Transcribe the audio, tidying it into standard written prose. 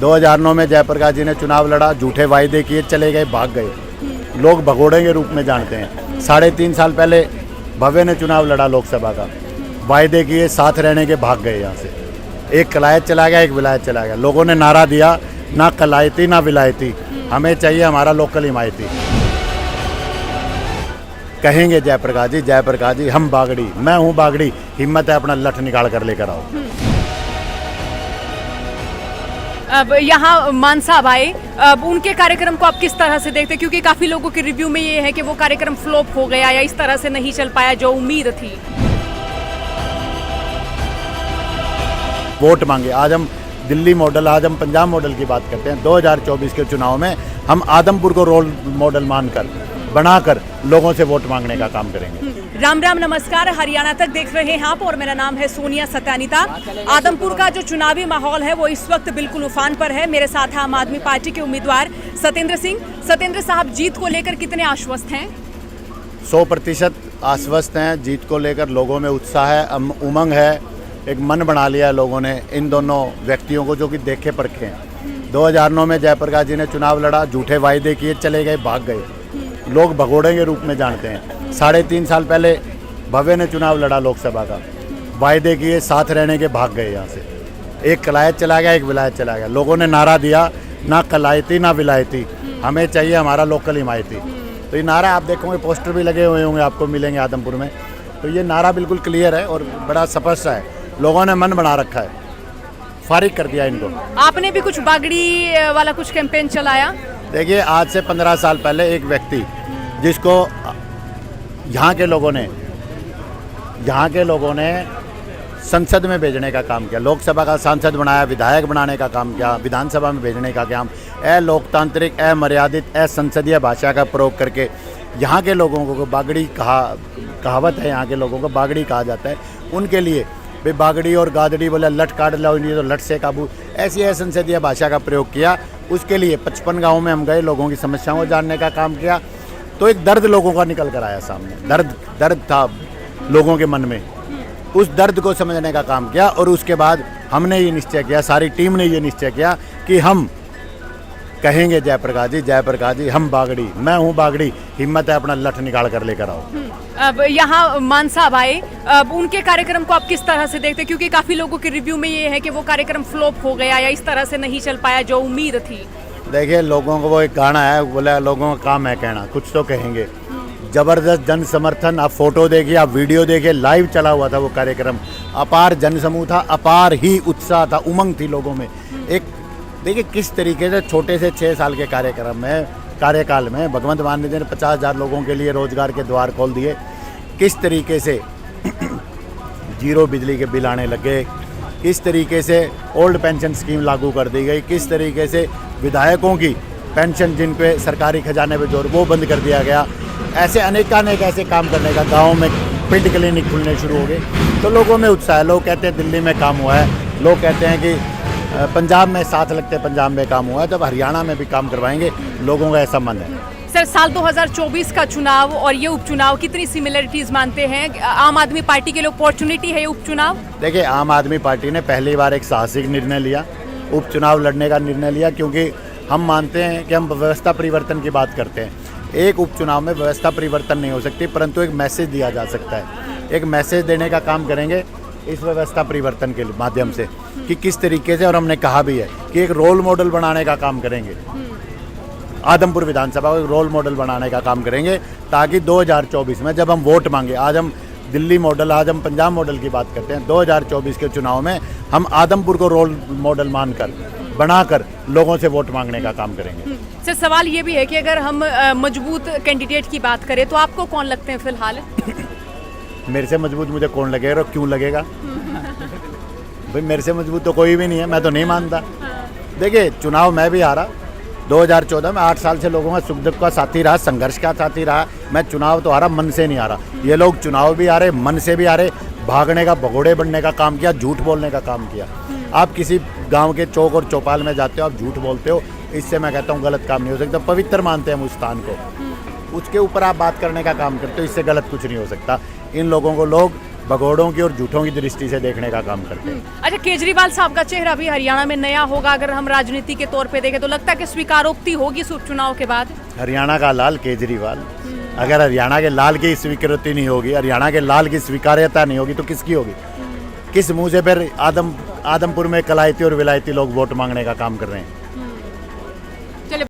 2009 में जयप्रकाश जी ने चुनाव लड़ा, झूठे वायदे किए, चले गए, भाग गए। लोग भगोड़े के रूप में जानते हैं। 3.5 साल पहले भव्य ने चुनाव लड़ा लोकसभा का, वायदे किए, साथ रहने के, भाग गए यहाँ से। एक कलायत चला गया, एक विलायत चला गया। लोगों ने नारा दिया, ना कलायती ना विलायती, हमें चाहिए हमारा लोकल हिमायती। कहेंगे जयप्रकाश जी हम बागड़ी, मैं हूँ बागड़ी, हिम्मत है अपना लठ निकाल कर लेकर आओ। अब यहाँ मान साहब आए, अब उनके कार्यक्रम को आप किस तरह से देखते हैं? क्योंकि काफी लोगों के रिव्यू में ये है कि वो कार्यक्रम फ्लॉप हो गया या इस तरह से नहीं चल पाया जो उम्मीद थी। वोट मांगे, आज हम दिल्ली मॉडल, आज हम पंजाब मॉडल की बात करते हैं। 2024 के चुनाव में हम आदमपुर को रोल मॉडल मानकर, बनाकर लोगों से वोट मांगने का काम करेंगे। राम राम, नमस्कार। हरियाणा तक देख रहे हैं आप और मेरा नाम है सोनिया सत्यानिता। आदमपुर का जो चुनावी माहौल है वो इस वक्त बिल्कुल उफान पर है। मेरे साथ है आम आदमी पार्टी के उम्मीदवार सत्येंद्र सिंह। सत्येंद्र साहब, जीत को लेकर कितने आश्वस्त हैं? 100% आश्वस्त हैं। जीत को लेकर लोगों में उत्साह है, उमंग है, एक मन बना लिया है लोगों ने इन दोनों व्यक्तियों को जो कि देखे परखे हैं। 2009 में जयप्रकाश जी ने चुनाव लड़ा, झूठे वायदे किए, चले गए, भाग गए। लोग भगोड़े के रूप में जानते हैं। 3.5 साल पहले भव्य ने चुनाव लड़ा लोकसभा का, वायदे किए, साथ रहने के, भाग गए यहाँ से। एक कलायत चला गया, एक विलायत चला गया। लोगों ने नारा दिया, ना कलायती ना विलायती, हमें चाहिए हमारा लोकल हिमायती। तो ये नारा आप देखोगे, पोस्टर भी लगे हुए होंगे, आपको मिलेंगे आदमपुर में। तो ये नारा बिल्कुल क्लियर है और बड़ा स्पष्ट है। लोगों ने मन बना रखा है, फारिग कर दिया इनको। आपने भी कुछ बागड़ी वाला कुछ कैंपेन चलाया? देखिए, आज से 15 साल पहले एक व्यक्ति जिसको यहाँ के लोगों ने संसद में भेजने का काम किया, लोकसभा का सांसद बनाया, विधायक बनाने का काम किया, विधानसभा में भेजने का काम, लोकतांत्रिक, मर्यादित, संसदीय भाषा का प्रयोग करके यहाँ के लोगों को बागड़ी कहावत है, यहाँ के लोगों को बागड़ी कहा जाता है। उनके लिए भाई बागड़ी और गादड़ी बोले, लठ काट लो नहीं तो लठ से काबू, ऐसी संसदीय भाषा का प्रयोग किया। उसके लिए 55 गाँव में हम गए, लोगों की समस्याओं को जानने का काम किया। तो एक दर्द लोगों का निकल कर आया सामने, दर्द था लोगों के मन में, उस दर्द को समझने का काम किया। और उसके बाद हमने ये निश्चय किया, सारी टीम ने ये निश्चय किया कि हम कहेंगे जयप्रकाश जी हम बागड़ी, मैं हूँ बागड़ी, हिम्मत है अपना लठ निकाल कर लेकर आओ। अब यहाँ मान साहब आए, अब उनके कार्यक्रम को आप किस तरह से देखते हैं? क्योंकि काफी लोगों के रिव्यू में ये है कि वो कार्यक्रम फ्लॉप हो गया या इस तरह से नहीं चल पाया जो उम्मीद थी। देखिए, लोगों को वो एक गाना है, बोला लोगों का काम है कहना, कुछ तो कहेंगे। जबरदस्त जन समर्थन, आप फोटो देखिए, आप वीडियो देखिए, लाइव चला हुआ था वो कार्यक्रम। अपार जनसमूह था, अपार ही उत्साह था, उमंग थी लोगों में। एक देखिए किस तरीके से छोटे से 6 साल के कार्यकाल में भगवंत मान जी ने 50,000 लोगों के लिए रोजगार के द्वार खोल दिए। किस तरीके से जीरो बिजली के बिल आने लगे, किस तरीके से ओल्ड पेंशन स्कीम लागू कर दी गई, किस तरीके से विधायकों की पेंशन जिन पे सरकारी खजाने पे जोर, वो बंद कर दिया गया। ऐसे अनेकानेक ऐसे काम करने का, गाँव में पिंड क्लिनिक खुलने शुरू हो गए। तो लोगों में उत्साह है। लोग कहते हैं दिल्ली में काम हुआ है, लोग कहते हैं कि पंजाब में साथ लगते, पंजाब में काम हुआ है, तब हरियाणा में भी काम करवाएंगे। लोगों का ऐसा मन है। सर, साल 2024 का चुनाव और ये उपचुनाव कितनी सिमिलरिटीज मानते हैं? आम आदमी पार्टी के लिए अपॉर्चुनिटी है ये उपचुनाव? देखिए, आम आदमी पार्टी ने पहली बार एक साहसिक निर्णय लिया, उपचुनाव लड़ने का निर्णय लिया, क्योंकि हम मानते हैं कि हम व्यवस्था परिवर्तन की बात करते हैं। एक उपचुनाव में व्यवस्था परिवर्तन नहीं हो सकती, परंतु एक मैसेज दिया जा सकता है। एक मैसेज देने का काम करेंगे इस व्यवस्था परिवर्तन के माध्यम से कि किस तरीके से, और हमने कहा भी है कि एक रोल मॉडल बनाने का काम करेंगे। आदमपुर विधानसभा को एक रोल मॉडल बनाने का काम करेंगे, ताकि 2024 में जब हम वोट मांगे, आज हम दिल्ली मॉडल, आज हम पंजाब मॉडल की बात करते हैं। 2024 के चुनाव में हम आदमपुर को रोल मॉडल मानकर, बनाकर लोगों से वोट मांगने का काम करेंगे। सर, सवाल ये भी है कि अगर हम मजबूत कैंडिडेट की बात करें तो आपको कौन लगते हैं फिलहाल? मेरे से मजबूत मुझे कौन लगेगा और क्यों लगेगा? भाई मेरे से मजबूत तो कोई भी नहीं है, मैं तो नहीं मानता। देखिए, चुनाव मैं भी हारा 2014 में, 8 साल से लोगों का सुख दुख का साथी रहा, संघर्ष का साथी रहा। मैं चुनाव तो हारा, मन से नहीं हारा। ये लोग चुनाव भी हारे, मन से भी हारे, भागने का, भगोड़े बनने का काम किया, झूठ बोलने का काम किया। आप किसी गांव के चौक और चौपाल में जाते हो, आप झूठ बोलते हो, इससे मैं कहता हूँ गलत काम नहीं हो सकता। पवित्र मानते हैं हम उस स्थान को, उसके ऊपर आप बात करने का काम करते हो, इससे गलत कुछ नहीं हो सकता। इन लोगों को लोग भगोड़ों की और झूठों की दृष्टि से देखने का काम करते हैं। अच्छा, केजरीवाल साहब का चेहरा भी हरियाणा में नया होगा अगर हम राजनीति के तौर पे देखें तो लगता है कि स्वीकारोक्ति होगी इस उपचुनाव के बाद। हरियाणा का लाल केजरीवाल, अगर हरियाणा के लाल की स्वीकृति नहीं होगी, हरियाणा के लाल की स्वीकार्यता नहीं होगी तो किसकी होगी? किस मुंह से फिर आदमपुर में कलायती और विलायती लोग वोट मांगने का काम कर रहे हैं?